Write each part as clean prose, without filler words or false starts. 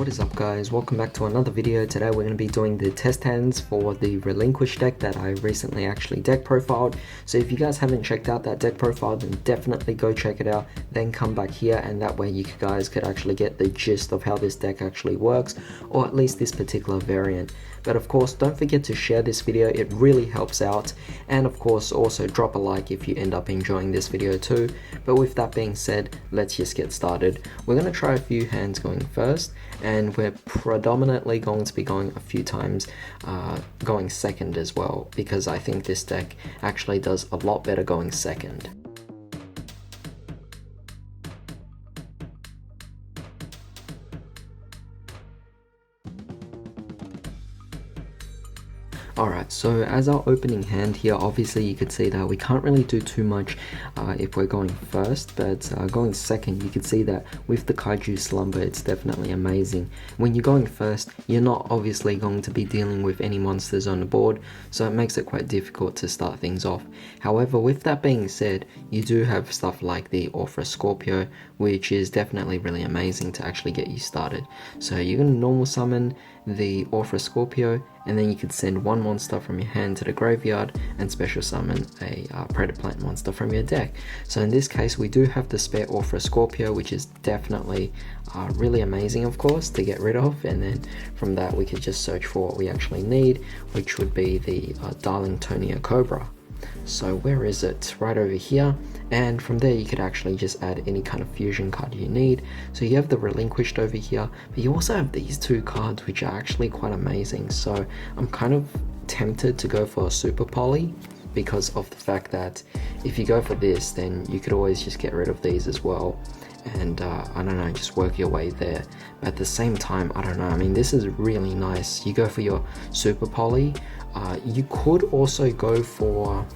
What is up guys, welcome back to another video. Today we're going to be doing the test hands for the Relinquished deck that I recently actually deck profiled. So if you guys haven't checked out that deck profile, then definitely go check it out, then come back here, and that way you guys could actually get the gist of how this deck actually works, or at least this particular variant. But of course, don't forget to share this video, it really helps out, and of course also drop a like if you end up enjoying this video too. But with that being said, let's just get started. We're going to try a few hands going first, and we're predominantly going to be going a few times going second as well, because I think this deck actually does a lot better going second. Alright, so as our opening hand here, obviously you could see that we can't really do too much if we're going first, but going second, you could see that with the Kaiju Slumber, it's definitely amazing. When you're going first, you're not obviously going to be dealing with any monsters on the board, so it makes it quite difficult to start things off. However, with that being said, you do have stuff like the Orpha Scorpio, which is definitely really amazing to actually get you started. So you're going to normal summon the Orpha Scorpio, and then you could send one monster from your hand to the graveyard and special summon a Predator Plant monster from your deck. So in this case, we do have the spare Orpha Scorpio, which is definitely really amazing, of course, to get rid of. And then from that, we could just search for what we actually need, which would be the Darlingtonia Cobra. So where is it? Right over here. And from there you could actually just add any kind of fusion card you need. So you have the Relinquished over here, but you also have these two cards which are actually quite amazing. So I'm kind of tempted to go for a Super Poly, because of the fact that if you go for this, then you could always just get rid of these as well, and I don't know, just work your way there. But at the same time, I don't know, I mean, this is really nice. You go for your Super Poly. You could also go for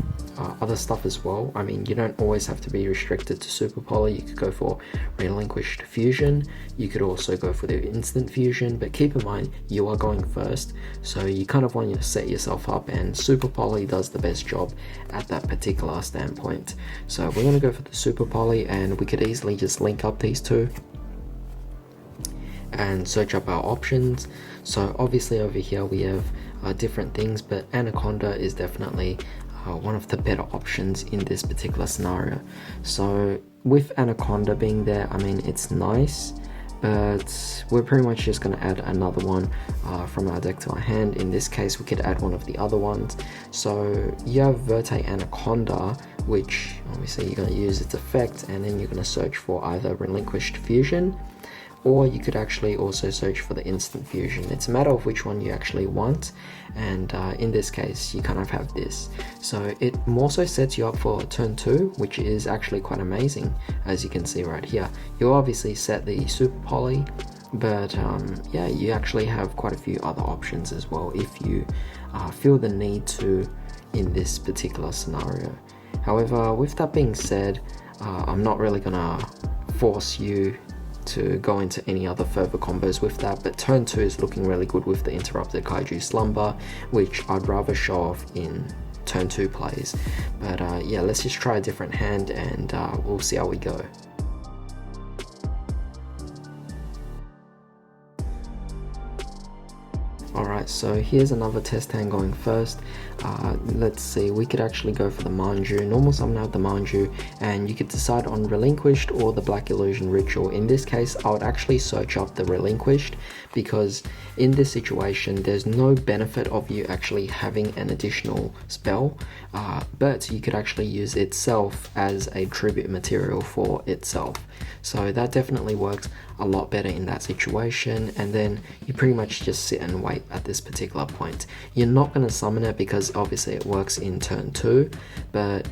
other stuff as well. I mean, you don't always have to be restricted to Super Poly. You could go for Relinquished Fusion. You could also go for the Instant Fusion, but keep in mind, you are going first, so you kind of want to set yourself up, and Super Poly does the best job at that particular standpoint. So we're going to go for the Super Poly, and we could easily just link up these two and search up our options. So obviously over here we have different things, but Anaconda is definitely one of the better options in this particular scenario. So with Anaconda being there, I mean, it's nice, but we're pretty much just going to add another one from our deck to our hand. In this case, we could add one of the other ones. So you have Verte Anaconda, which obviously you're going to use its effect, and then you're going to search for either Relinquished Fusion, or you could actually also search for the Instant Fusion. It's a matter of which one you actually want, and in this case you kind of have this. So it more so sets you up for turn 2, which is actually quite amazing, as you can see right here. You obviously set the Super Poly, but yeah, you actually have quite a few other options as well if you feel the need to in this particular scenario. However, with that being said, I'm not really gonna force you to go into any other further combos with that, but turn 2 is looking really good with the Interrupted Kaiju Slumber, which I'd rather show off in turn 2 plays. But yeah, let's just try a different hand, and we'll see how we go. Alright, so here's another test hand going first. Let's see, we could actually go for the Manju, normal summon out the Manju, and you could decide on Relinquished or the Black Illusion Ritual. In this case, I would actually search up the Relinquished, because in this situation, there's no benefit of you actually having an additional spell, but you could actually use itself as a tribute material for itself. So that definitely works a lot better in that situation, and then you pretty much just sit and wait at this particular point. You're not going to summon it because obviously it works in turn 2, but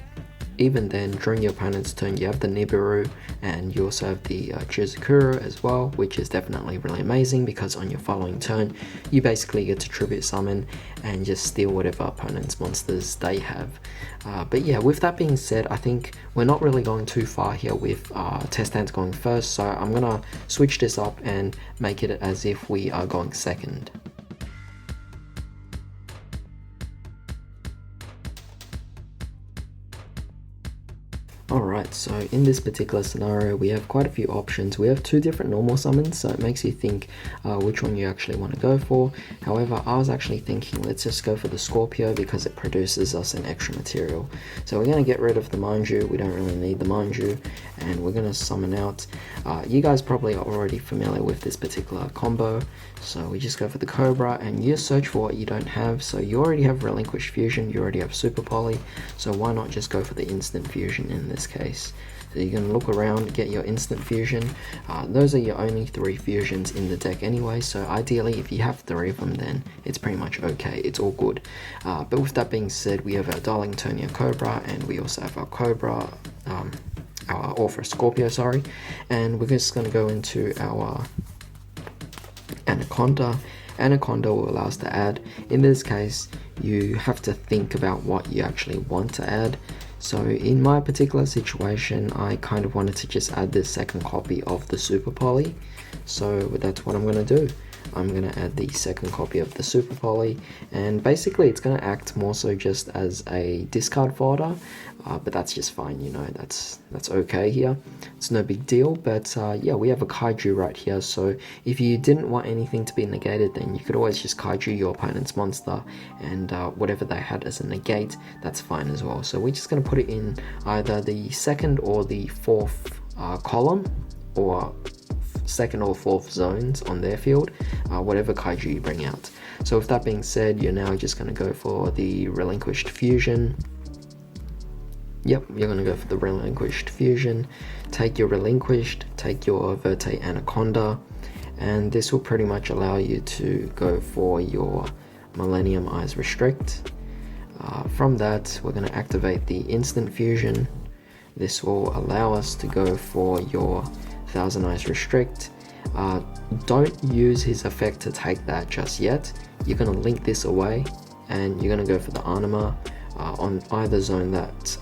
even then, during your opponent's turn, you have the Nibiru, and you also have the Chizukuru as well, which is definitely really amazing, because on your following turn, you basically get to tribute summon and just steal whatever opponent's monsters they have. But yeah, with that being said, I think we're not really going too far here with test hands going first, so I'm gonna switch this up and make it as if we are going second. Alright, so in this particular scenario we have quite a few options. We have two different normal summons, so it makes you think which one you actually want to go for. However, I was actually thinking let's just go for the Scorpio because it produces us an extra material. So we're going to get rid of the Manju, we don't really need the Manju, and we're going to summon out. You guys probably are already familiar with this particular combo, so we just go for the Cobra and you search for what you don't have. So you already have Relinquished Fusion, you already have Super Poly, so why not just go for the Instant Fusion in this case. So you're going to look around, get your Instant Fusion. Those are your only 3 fusions in the deck anyway, so ideally if you have 3 of them then it's pretty much okay, it's all good. But with that being said, we have our Darlingtonia Cobra and we also have our Cobra, our Orpha Scorpio, sorry, and we're just going to go into our Anaconda. Anaconda will allow us to add. In this case you have to think about what you actually want to add. So in my particular situation I kind of wanted to just add this second copy of the Super Poly, so that's what I'm going to do. I'm going to add the second copy of the Super Poly, and basically it's going to act more so just as a discard fodder, but that's just fine, you know, that's okay here. It's no big deal, but yeah, we have a Kaiju right here, so if you didn't want anything to be negated, then you could always just Kaiju your opponent's monster, and whatever they had as a negate, that's fine as well. So we're just going to put it in either the second or the fourth column, or second or fourth zones on their field, whatever Kaiju you bring out. So with that being said, you're now just going to go for the Relinquished Fusion. Yep, you're going to go for the Relinquished Fusion, take your Relinquished, take your Verte Anaconda, and this will pretty much allow you to go for your Millennium Eyes Restrict. From that, we're going to activate the Instant Fusion. This will allow us to go for your Thousand Eyes Restrict. Don't use his effect to take that just yet. You're going to link this away and you're going to go for the Anima on either zone, that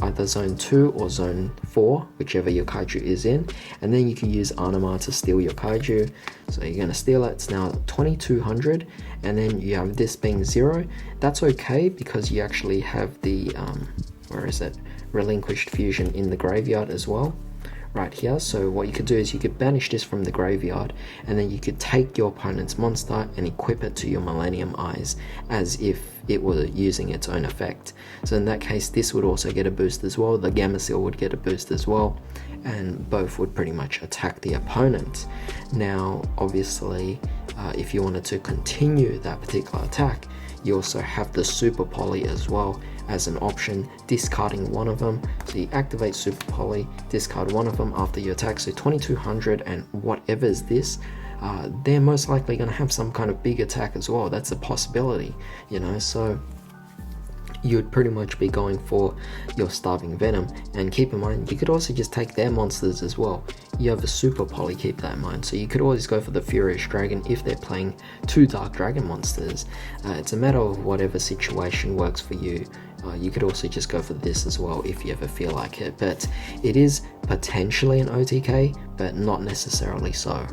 either zone 2 or zone 4, whichever your Kaiju is in, and then you can use Anima to steal your Kaiju. So you're going to steal it. It's now 2200, and then you have this being 0. That's okay because you actually have the Relinquished Fusion in the graveyard as well, right here. So what you could do is you could banish this from the graveyard, and then you could take your opponent's monster and equip it to your Millennium Eyes as if it were using its own effect. So in that case, this would also get a boost as well, the Gamma Seal would get a boost as well, and both would pretty much attack the opponent. Now obviously if you wanted to continue that particular attack, you also have the Super Poly as well as an option, discarding one of them. So you activate Super Poly, discard one of them after you attack. So 2200 and whatever is this, they're most likely going to have some kind of big attack as well. That's a possibility, you know, so you'd pretty much be going for your Starving Venom. And keep in mind, you could also just take their monsters as well. You have a Super Poly, keep that in mind. So you could always go for the Furious Dragon if they're playing 2 Dark Dragon monsters. It's a matter of whatever situation works for you. You could also just go for this as well if you ever feel like it, but it is potentially an OTK, but not necessarily so.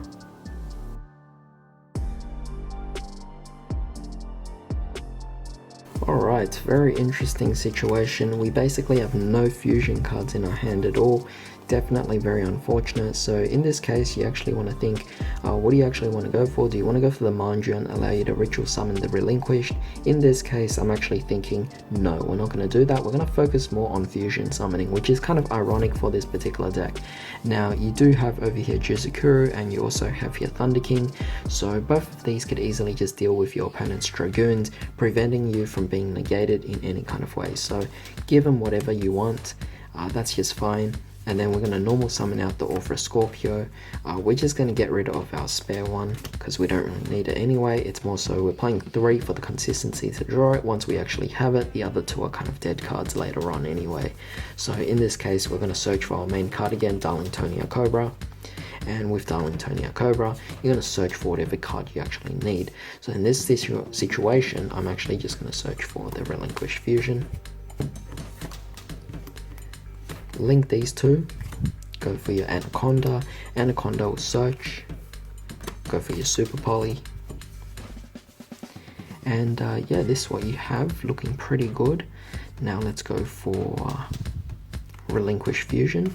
Alright, very interesting situation. We basically have no fusion cards in our hand at all. Definitely very unfortunate. So in this case, you actually want to think, what do you actually want to go for? Do you want to go for the Manju and allow you to ritual summon the Relinquished? In this case, I'm actually thinking, no, we're not going to do that. We're going to focus more on fusion summoning, which is kind of ironic for this particular deck. Now, you do have over here Juzukuru, and you also have here Thunder King. So both of these could easily just deal with your opponent's Dragoons, preventing you from being negated in any kind of way. So give them whatever you want. That's just fine. And then we're going to normal summon out the Orpha Scorpio. We're just going to get rid of our spare one because we don't really need it anyway. It's more so we're playing 3 for the consistency to draw it. Once we actually have it, the other 2 are kind of dead cards later on anyway. So in this case, we're going to search for our main card again, Darlingtonia Cobra. And with Darlingtonia Cobra, you're going to search for whatever card you actually need. So in this situation, I'm actually just going to search for the Relinquished Fusion. Link these 2, go for your Anaconda. Anaconda will search, go for your Super Poly, and yeah, this is what you have, looking pretty good. Now let's go for Relinquished Fusion,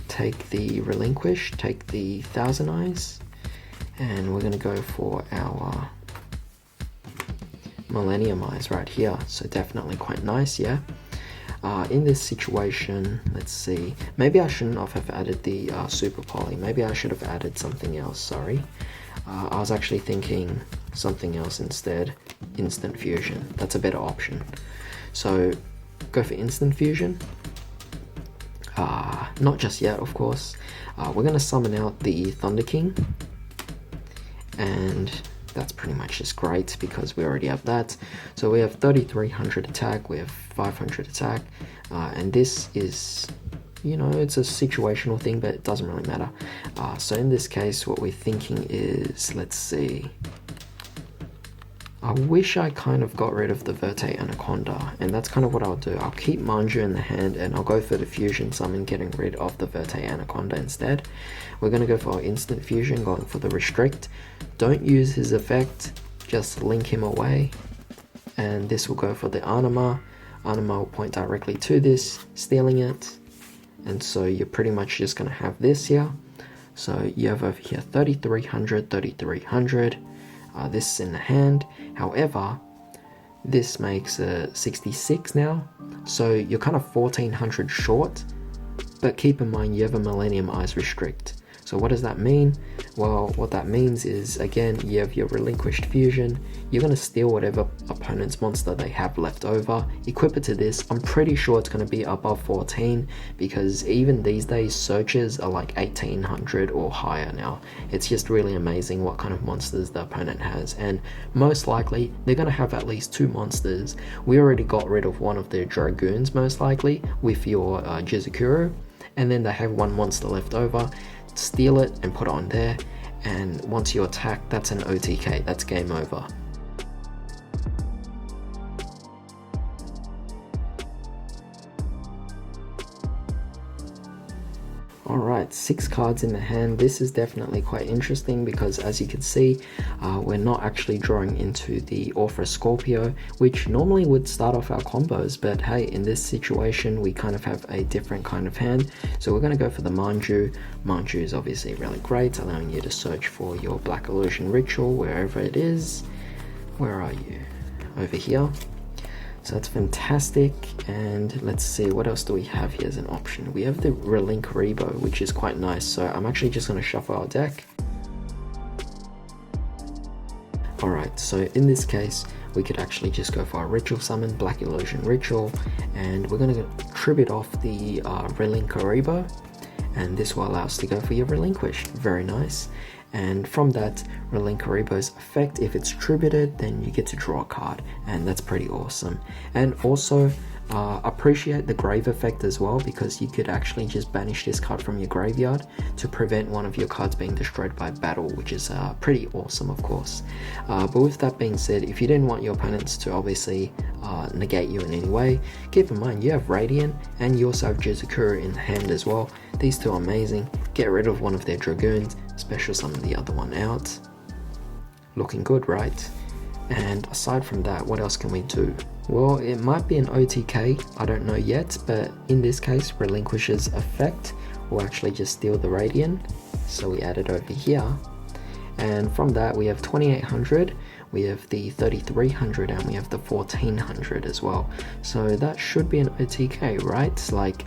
take the Relinquish, take the Thousand Eyes, and we're going to go for our Millennium Eyes right here. So definitely quite nice, yeah. In this situation, let's see, maybe I shouldn't have added the Super Poly. Maybe I should have added something else, sorry. I was actually thinking something else instead. Instant Fusion, that's a better option. So go for Instant Fusion. Not just yet, of course. We're going to summon out the Thunder King, and that's pretty much just great because we already have that. So we have 3300 attack, we have 500 attack, and this is, you know, it's a situational thing, but it doesn't really matter. So in this case, what we're thinking is, let's see, I wish I kind of got rid of the Verte Anaconda, and that's kind of what I'll do. I'll keep Manju in the hand, and I'll go for the Fusion Summon, getting rid of the Verte Anaconda instead. We're going to go for our Instant Fusion, going for the Restrict. Don't use his effect, just link him away. And this will go for the Anima. Anima will point directly to this, stealing it. And so you're pretty much just going to have this here. So you have over here 3300, 3300. This is in the hand. However, this makes 66 now. So you're kind of 1400 short. But keep in mind you have a Millennium Eyes Restrict. So what does that mean? Well, what that means is, again, you have your Relinquished Fusion. You're going to steal whatever opponent's monster they have left over, equip it to this. I'm pretty sure it's going to be above 14, because even these days searches are like 1800 or higher now. It's just really amazing what kind of monsters the opponent has, and most likely they're going to have at least 2 monsters. We already got rid of one of their Dragoons most likely with your Jizukuru, and then they have 1 monster left over. Steal it and put it on there, and once you attack, that's an OTK, that's game over. Alright, 6 cards in the hand. This is definitely quite interesting because, as you can see, we're not actually drawing into the Orpha Scorpio, which normally would start off our combos, but hey, in this situation we kind of have a different kind of hand. So we're going to go for the Manju. Manju is obviously really great, allowing you to search for your Black Illusion Ritual wherever it is. Where are you? Over here. So that's fantastic, and let's see, what else do we have here as an option? We have the Relinquished, which is quite nice, so I'm actually just going to shuffle our deck. Alright, so in this case, we could actually just go for a Ritual Summon, Black Illusion Ritual, and we're going to tribute off the Relinquished, and this will allow us to go for your Relinquished. Very nice. And from that Relinquished's effect, if it's tributed, then you get to draw a card, and that's pretty awesome. And also appreciate the grave effect as well, because you could actually just banish this card from your graveyard to prevent one of your cards being destroyed by battle, which is pretty awesome, of course. But with that being said, if you didn't want your opponents to obviously negate you in any way, keep in mind you have Radiant and you also have Jizukuru in the hand as well. These two are amazing. Get rid of one of their Dragoons, special summon the other one out. Looking good, right? And aside from that, what else can we do? Well, it might be an OTK, I don't know yet, but in this case, Relinquish's effect will actually just steal the Radiant, so we add it over here. And from that, we have 2800, we have the 3300, and we have the 1400 as well. So that should be an OTK, right? Like,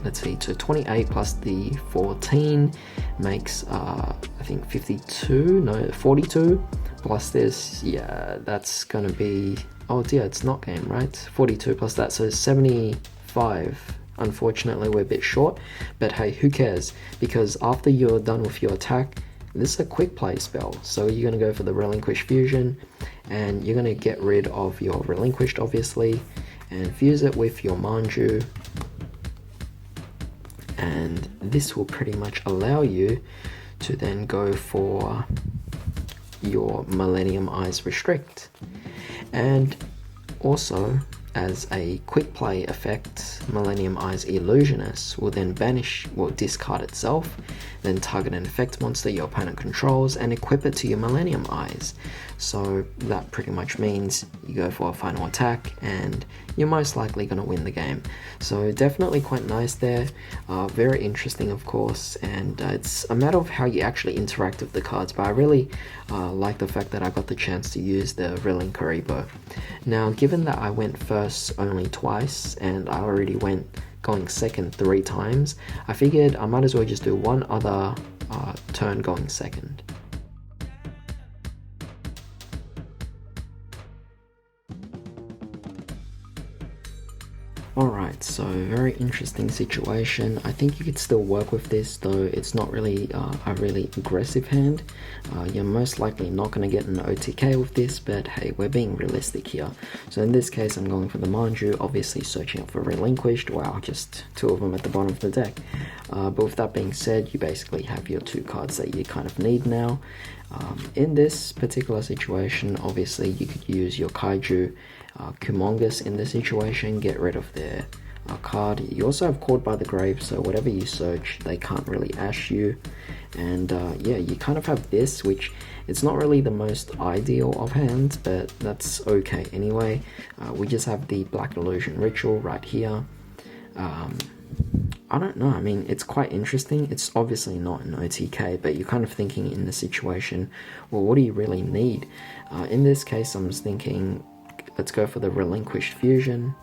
let's see, so 28 plus the 14 makes, I think 42, plus this, yeah, that's gonna be, oh dear, it's not game, right? 42 plus that, so 75. Unfortunately, we're a bit short, but hey, who cares? Because after you're done with your attack, this is a quick play spell. So you're gonna go for the Relinquished Fusion, and you're gonna get rid of your Relinquished, obviously, and fuse it with your Manju. And this will pretty much allow you to then go for your Millennium Eyes Restrict. And also, as a quick play effect, Millennium Eye's Illusionist will then discard itself, then target an effect monster your opponent controls and equip it to your Millennium Eyes. So that pretty much means you go for a final attack and you're most likely going to win the game. So definitely quite nice there, very interesting of course, and it's a matter of how you actually interact with the cards, but I really like the fact that I got the chance to use the WilltheReaper. Now given that I went first only twice and I already went going second 3 times, I figured I might as well just do one other turn going second. Alright, so very interesting situation. I think you could still work with this, though it's not really a really aggressive hand. You're most likely not going to get an OTK with this, but hey, we're being realistic here. So in this case, I'm going for the Manju, obviously searching out for Relinquished. Wow, just 2 of them at the bottom of the deck. But with that being said, you basically have your 2 cards that you kind of need now. In this particular situation, obviously you could use your Kaiju Kumongous in this situation, get rid of their card. You also have Caught by the Grave, so whatever you search, they can't really ash you. And yeah, you kind of have this, which it's not really the most ideal of hands, but that's okay anyway. We just have the Black Illusion Ritual right here. I don't know, I mean, it's quite interesting. It's obviously not an OTK, but you're kind of thinking in the situation, well, what do you really need? In this case, I'm just thinking, let's go for the Relinquished Fusion,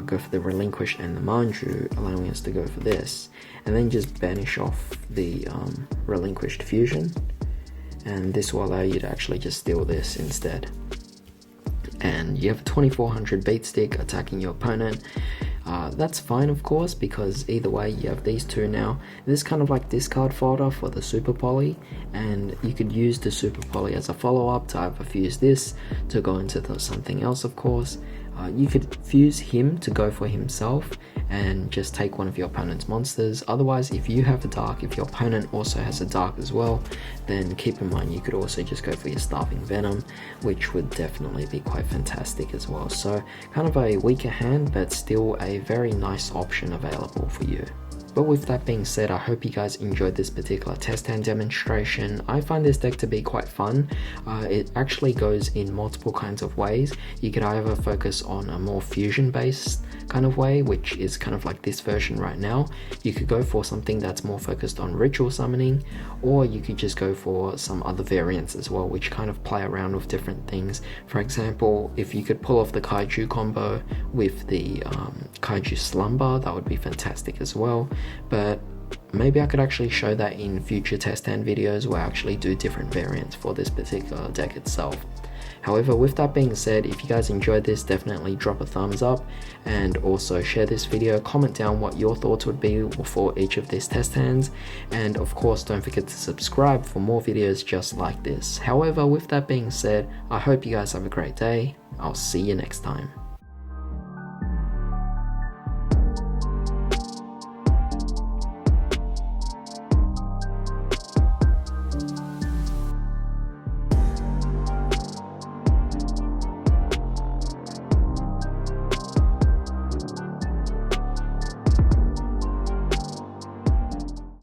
go for the Relinquished and the Manju, allowing us to go for this, and then just banish off the Relinquished Fusion, and this will allow you to actually just steal this instead. And you have a 2400 beat stick attacking your opponent. That's fine of course, because either way you have these 2 now. This is kind of like discard fodder for the Super Poly, and you could use the Super Poly as a follow-up to either fuse this to go into something else of course. You could fuse him to go for himself and just take one of your opponent's monsters. Otherwise, if you have a dark, if your opponent also has a dark as well, then keep in mind you could also just go for your Starving Venom, which would definitely be quite fantastic as well. So kind of a weaker hand, but still a very nice option available for you. But with that being said, I hope you guys enjoyed this particular test hand demonstration. I find this deck to be quite fun. It actually goes in multiple kinds of ways. You could either focus on a more fusion based kind of way, which is kind of like this version right now. You could go for something that's more focused on ritual summoning, or you could just go for some other variants as well, which kind of play around with different things. For example, if you could pull off the Kaiju combo with the Kaiju Slumber, that would be fantastic as well. But maybe I could actually show that in future test hand videos where I actually do different variants for this particular deck itself. However, with that being said, if you guys enjoyed this, definitely drop a thumbs up and also share this video. Comment down what your thoughts would be for each of these test hands, and of course don't forget to subscribe for more videos just like this. However, with that being said, I hope you guys have a great day. I'll see you next time.